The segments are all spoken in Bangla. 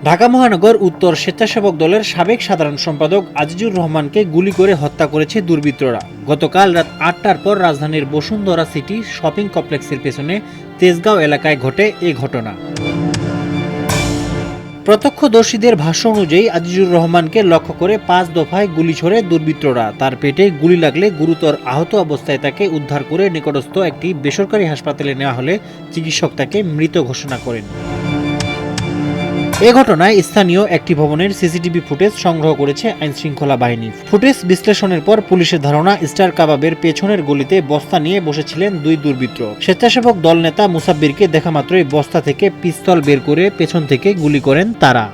ঢাকা মহানগর উত্তর স্বেচ্ছাসেবক দলের সাবেক সাধারণ সম্পাদক আজিজুর রহমানকে গুলি করে হত্যা করেছে দুর্বৃত্তরা। গতকাল রাত ৮টার পর রাজধানীর বসুন্ধরা সিটি শপিং কমপ্লেক্সের পেছনে তেজগাঁও এলাকায় ঘটে এ ঘটনা। প্রত্যক্ষদর্শীদের ভাষ্য অনুযায়ী আজিজুর রহমানকে লক্ষ্য করে ৫ দফায় গুলি ছোড়ে দুর্বৃত্তরা। তার পেটে গুলি লাগলে গুরুতর আহত অবস্থায় তাকে উদ্ধার করে নিকটস্থ একটি বেসরকারি হাসপাতালে নেওয়া হলে চিকিৎসক তাকে মৃত ঘোষণা করেন। এ ঘটনায় স্থানীয় একটি ভবনের সিসিটিভি ফুটেজ সংগ্রহ করেছে আইনশৃঙ্খলা বাহিনী। ফুটেজ বিশ্লেষণের পর পুলিশের ধারণা স্টার কাবাবের পেছনের গলিতে বস্তা নিয়ে বসেছিলেন দুই দুর্বৃত্ত। স্বেচ্ছাসেবক দল নেতা মুসাব্বিরকে দেখা মাত্রই বস্তা থেকে পিস্তল বের করে পেছন থেকে গুলি করেন তারা।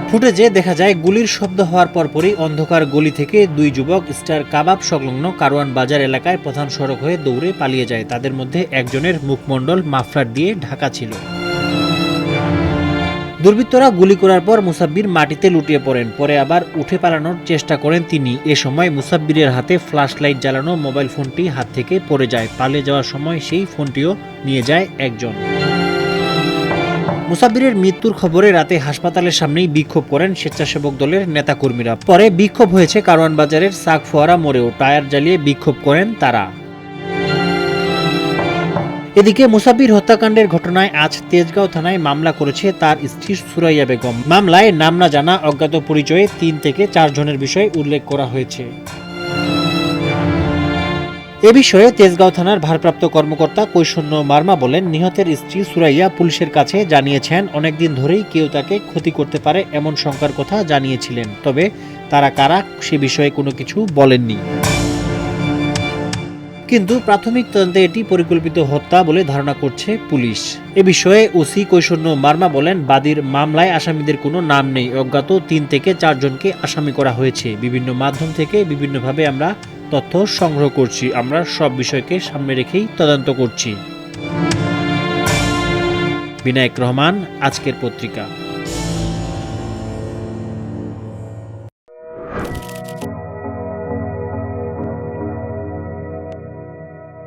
ফুটেজে দেখা যায় গুলির শব্দ হওয়ার পরপরই অন্ধকার গলি থেকে দুই যুবক স্টার কাবাব সংলগ্ন কারওয়ান বাজার এলাকায় প্রধান সড়ক হয়ে দৌড়ে পালিয়ে যায়। তাদের মধ্যে একজনের মুখমণ্ডল মাফলার দিয়ে ঢাকা ছিল। দুর্বৃত্তরা গুলি করার পর মুসাব্বির মাটিতে লুটিয়ে পড়েন। পরে আবার উঠে পালানোর চেষ্টা করেন তিনি। এ সময় মুসাব্বিরের হাতে ফ্ল্যাশ লাইট জ্বালানো মোবাইল ফোনটি হাত থেকে পড়ে যায়। পালিয়ে যাওয়ার সময় সেই ফোনটিও নিয়ে যায় একজন। মুসাব্বিরের মৃত্যুর খবরে রাতে হাসপাতালের সামনেই বিক্ষোভ করেন স্বেচ্ছাসেবক দলের নেতাকর্মীরা। পরে বিক্ষোভ হয়েছে কারওয়ান বাজারের সাকফোয়ারা মোড়েও। টায়ার জ্বালিয়ে বিক্ষোভ করেন তারা। এদিকে মুসাব্বির হত্যাকাণ্ডের ঘটনায় আজ তেজগাঁও থানায় মামলা করেছে তার স্ত্রী সুরাইয়া বেগম। মামলায় নাম না জানা অজ্ঞাত পরিচয়ে ৩ থেকে ৪ জনের বিষয় উল্লেখ করা হয়েছে। এ বিষয়ে তেজগাঁও থানার ভারপ্রাপ্ত কর্মকর্তা কৈশন্য মার্মা বলেন, নিহতের স্ত্রী সুরাইয়া পুলিশের কাছে জানিয়েছেন অনেকদিন ধরেই কেউ তাকে ক্ষতি করতে পারে এমন শঙ্কার কথা জানিয়েছিলেন। তবে তারা কারা সে বিষয়ে কোনো কিছু বলেননি। কিন্তু প্রাথমিক তদন্তে এটি পরিকল্পিত হত্যা বলে ধারণা করছে পুলিশ। এ বিষয়ে ওসি কৈশন্য মার্মা বলেন, বাদীর মামলায় আসামিদের কোনো নাম নেই। অজ্ঞাত ৩ থেকে ৪ জনকে আসামি করা হয়েছে। বিভিন্ন মাধ্যম থেকে বিভিন্নভাবে আমরা তথ্য সংগ্রহ করছি। আমরা সব বিষয়কে সামনে রেখেই তদন্ত করছি। বিনায়ক রহমান, আজকের পত্রিকা।